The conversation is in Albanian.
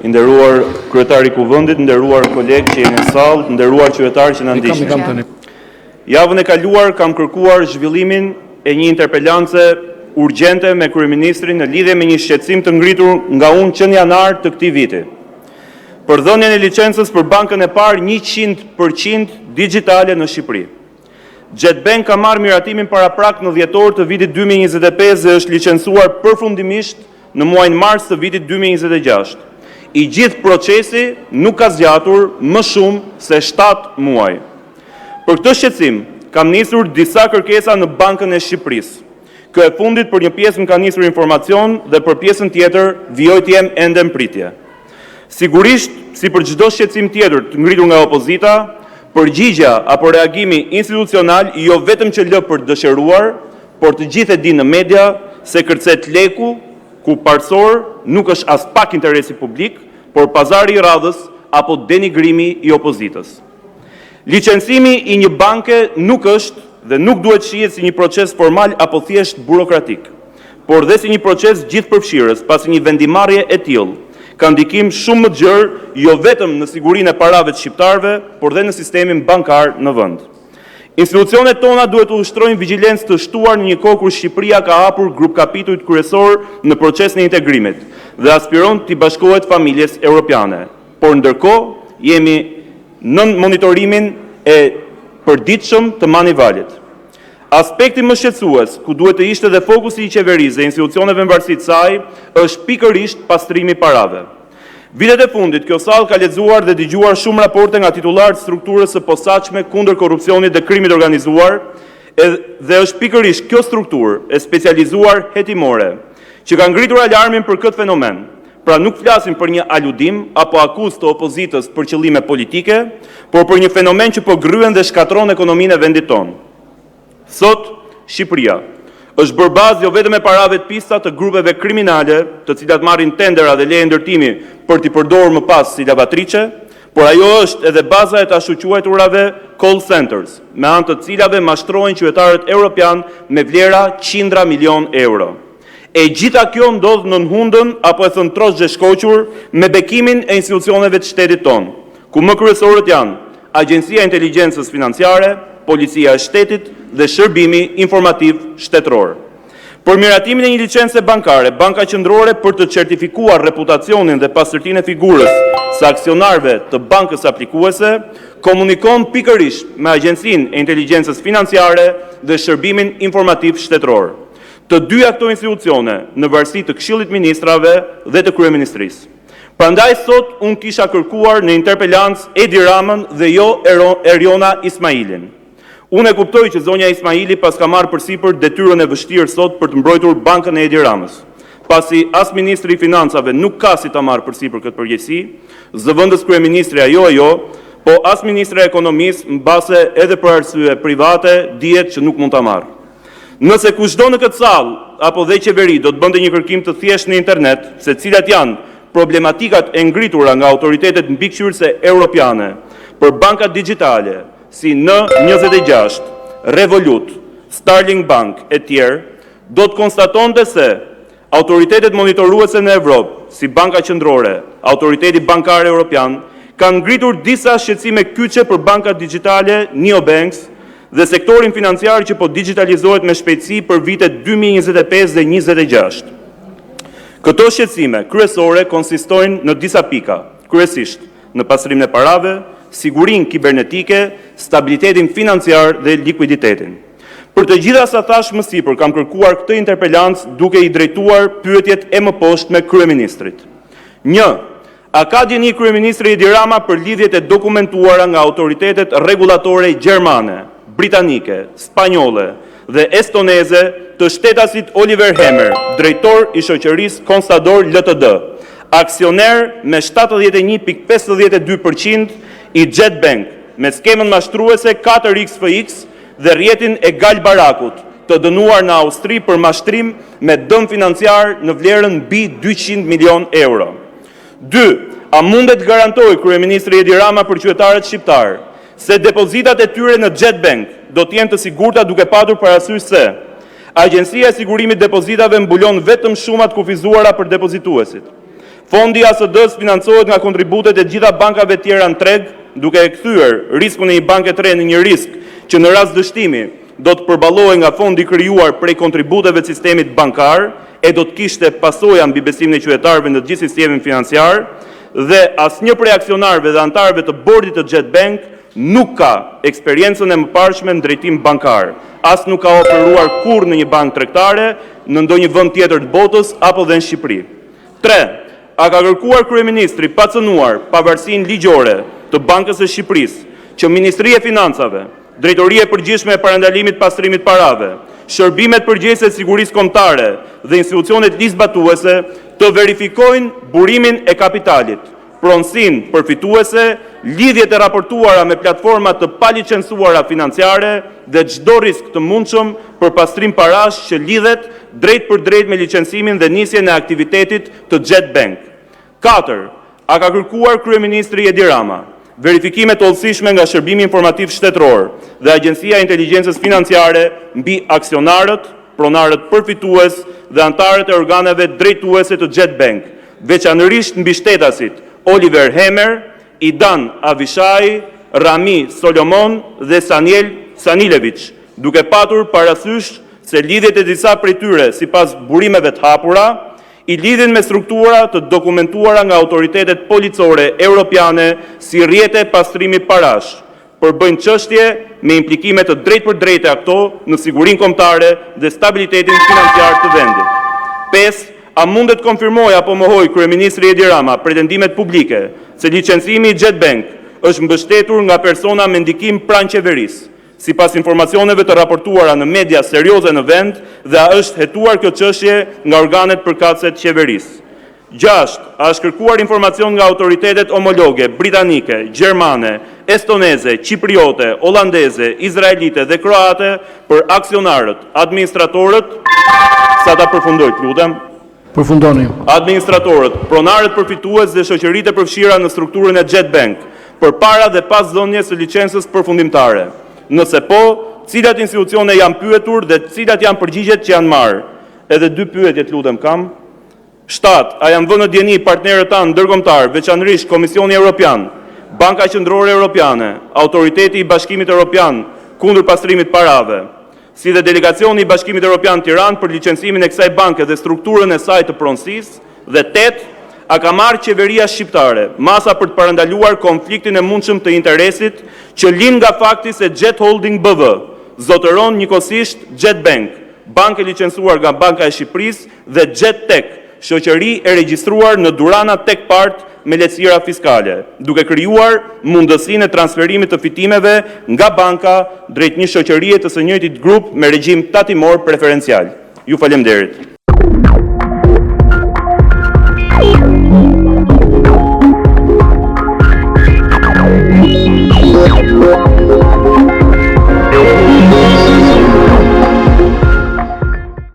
nderuar kryetari i Kuvendit, nderuar kolegë që jeni në sallë, nderuar qytetarë që na ndiqni. Javën e kaluar kam kërkuar zhvillimin e një interpelance urgjente me kryeministrin në lidhje me një shqetësim të ngritur nga unë që në janar të këtij viti. Për dhënien e licencës për bankën e parë 100% digjitale në Shqipëri. JetBank ka marrë miratimin paraprak në dhjetor të vitit 2025 dhe është licencuar përfundimisht në muajin mars të vitit 2026. I gjithë procesi nuk ka zgjatur më shumë se 7 muaj. Për këtë shqetësim, kam nisur disa kërkesa në Bankën e Shqipërisë. Kjo e fundit për një pjesë më ka nisur informacion dhe për pjesën tjetër vijoj të jem ende në pritje. Sigurisht, si për çdo shqetësim tjetër të ngritur nga opozita, përgjigja apo reagimi institucional jo vetëm që lë për dëshiruar, por të gjithë e dinë në media se kërcet leku, ku parsor nuk është as pak interesi publik, por pazari i radhës apo denigrimi i opozitës. Licencimi i një banke nuk është dhe nuk duhet shihet si një proces formal apo thjesht burokratik, por dhe si një proces gjithëpërfshirës, pasi një vendimarrje e tillë ka ndikim shumë më të gjerë jo vetëm në sigurinë e parave të shqiptarëve, por dhe në sistemin bankar në vend. Institucionet tona duhet të ushtrojnë vigjilencë të shtuar në një kohë kur Shqipëria ka hapur grup kapitujt kryesor në procesin e integrimit dhe aspiron të bashkohet familjes europiane. Por ndërkohë jemi në monitorimin e përditshëm të Manivalit. Aspekti më shqetësues, ku duhet të ishte dhe fokusi i qeverisë dhe institucioneve në varësi të saj, është pikërisht pastrimi i parave. Vitet e fundit, kjo sallë ka lexuar dhe dëgjuar shumë raporte nga titullarët e strukturës së posaçme kundër korrupsionit dhe krimit organizuar, dhe është pikërisht kjo strukturë e specializuar hetimore, që ka ngritur alarmin për këtë fenomen. Pra nuk flasim për një aludim apo akuzë të opozitës për qëllime politike, por për një fenomen që po gryen dhe shkatron ekonominë e vendit tonë. Sot, Shqipëria është bërë bazë jo vetëm e parave të pista të grupeve kriminale, të cilat marrin tendera dhe leje ndërtimi për t'i përdorur më pas si lavatriçe, por ajo është edhe baza e të ashtu quajturave call centers, me anë të cilave mashtrojnë qytetarët europian me vlera qindra milion euro. E gjitha kjo ndodh në hundën apo e thënë trosh zheshkoqur me bekimin e institucioneve të shtetit tonë, ku më kryesorët janë Agjencia e Inteligjencës Financiare, Policia e Shtetit dhe Shërbimi Informativ Shtetëror. Për miratimin e një licence bankare, Banka Qendrore për të certifikuar reputacionin dhe pastërtinë e figurës së aksionarëve të bankës aplikuese, komunikon pikërisht me Agjencinë e Inteligjencës Financiare dhe Shërbimin Informativ Shtetëror. Të dyja këto institucione në varësi të Këshillit Ministrave dhe të Kryeministrisë. Prandaj sot unë kisha kërkuar në interpelancë Edi Ramën dhe jo Eriona Ismailin. Unë e kuptoj që zonja Ismaili pas ka marrë përsipër detyrën e vështirë sot për të mbrojtur bankën e Edi Ramës. Pasi as ministri i financave nuk ka si ta marrë përsipër këtë përgjegjësi, zëvendës kryeministri ajo, po as ministri i ekonomisë mbase edhe për arsye private dihet që nuk mund ta marrë. Nëse kushdo në këtë sallë apo dhe qeveri do të bënte një kërkim të thjeshtë në internet se cilat janë problematikat e ngritura nga autoritetet mbikëqyrëse europiane për bankat digjitale, si N26, Revolut, Starling Bank e tjerë, do të konstatonte se autoritetet monitoruese në Evropë, si Banka Qendrore, Autoriteti Bankar Europian, kanë ngritur disa shqetësime kyçe për bankat digjitale, neobanks dhe sektorin financiar që po digitalizohet me shpejtësi për vitet 2025 dhe 2026. Këto shqetësime kryesore konsistojnë në disa pika, kryesisht në pastrimin e parave, sigurinë kibernetike, stabilitetin financiar dhe liquiditetin. Për të gjitha sa thash më sipër, kam kërkuar këtë interpelancë duke i drejtuar pyetjet e mëposhtme kryeministrit. 1. A ka dieni kryeministri Edi Rama për lidhjet e dokumentuara nga autoritetet rregullatore gjermane, britanike, spanjolle dhe estoneze të shtetasit Oliver Hammer, drejtor i shoqërisë Constador Ltd, aksioner me 71.52% i JetBank, me skemën mashtruese 4XFX dhe rjetin e Gal Barakut, të dënuar në Austri për mashtrim me dëm financiar në vlerën mbi 200 milion euro. 2. A mundet garantoj kryeministri Edi Rama për qytetarët shqiptar se depozitat e tyre në JetBank do të jenë të sigurta duke patur parasysh se Agjencia e Sigurimit Depozitave mbulon vetëm shumat kufizuara për depozituesit. Fondi ASD-s financohet nga kontributet e gjitha bankave tjera në treg, duke e kthyer riskun e një banke të re në një risk që në rast dështimi do të përballohej nga fondi krijuar prej kontributeve të sistemit bankar e do të kishte pasoja mbi besimin e qytetarëve në të gjithë sistemin financiar, dhe asnjë prej aksionarëve dhe anëtarëve të bordit të Jet Bank nuk ka eksperiencën e mëparshme në drejtim bankar, as nuk ka operuar kurrë në një bankë tregtare në ndonjë vend tjetër të botës apo dhe në Shqipëri. 3. A ka kërkuar kryeministri pa cënuar pavarësinë ligjore të Bankës së Shqipërisë që Ministria e Financave, Drejtoria e Përgjithshme e Parandalimit Pastrimit Parave, Shërbimet Përgjithëse të Sigurisë Kombëtare dhe institucionet ligjzbatuese të verifikojnë burimin e kapitalit, pronësinë përfituese, lidhjet e raportuara me platforma të palicencuara financiare dhe çdo risk të mundshëm për pastrim parash që lidhet drejt për drejt me licencimin dhe nisjen e aktivitetit të Jet Bank. 4. A ka kërkuar kryeministri Edi Rama verifikime të hollësishme nga Shërbimi Informativ Shtetëror dhe Agjencia e Inteligjencës Financiare mbi aksionarët, pronarët përfitues dhe anëtarët e organeve drejtuese të Jet Bank, veçanërisht mbi shtetasit Oliver Hemer, Idan Avishai, Rami Solomon dhe Saniel Sanilevic, duke patur parasysh se lidhjet e disa prej tyre sipas burimeve të hapura i lidhin me struktura të dokumentuara nga autoritetet policore europiane si rrjete pastrimi parash, përbëjnë çështje me implikime të drejtpërdrejta këto në sigurinë kombëtare dhe stabilitetin financiar të vendit. 5. A mundet konfirmoj apo mohoj kryeministri Edi Rama pretendimet publike se licencimi i Jet Bank është mbështetur nga persona me ndikim pranë qeverisë, sipas informacioneve të raportuara në media serioze në vend, dhe a është hetuar kjo çështje nga organet përkatëse të qeverisë. 6. A është kërkuar informacion nga autoritetet homologe britanike, gjermane, estoneze, qipriote, holandeze, izraelite dhe kroate për aksionarët, administratorët, sa ta përfundoj, lutem. Përfundoni. Administratorët, pronarët përfitues dhe shoqëritë e përfshira në strukturën e Jet Bank, përpara dhe pas dhënies së licencës përfundimtare. Nëse po, cilat institucione janë pyetur dhe cilat janë përgjigjet që janë marrë? Edhe 2 pyetje lutem kam. 7. A janë vënë në dieni partnerët tanë ndërkombëtar, veçanërisht Komisioni Evropian, Banka Qendrore Evropiane, Autoriteti i Bashkimit Evropian kundër pastrimit parave, si dhe delegacioni i Bashkimit Evropian Tiranë për licencimin e kësaj banke dhe strukturën e saj të pronësisë, dhe 8. A ka marrë qeveria shqiptare masa për të parandaluar konfliktin e mundshëm të interesit që lind nga fakti se Jet Holding BV zotëron njëkohësisht Jet Bank, bankë e licencuar nga Banka e Shqipërisë, dhe Jet Tech, shoqëri e regjistruar në Durana Tech Part me lehtësira fiskale, duke krijuar mundësinë e transferimit të fitimeve nga banka drejt një shoqërie të së njëjtit grup me regjim tatimor preferencial. Ju faleminderit.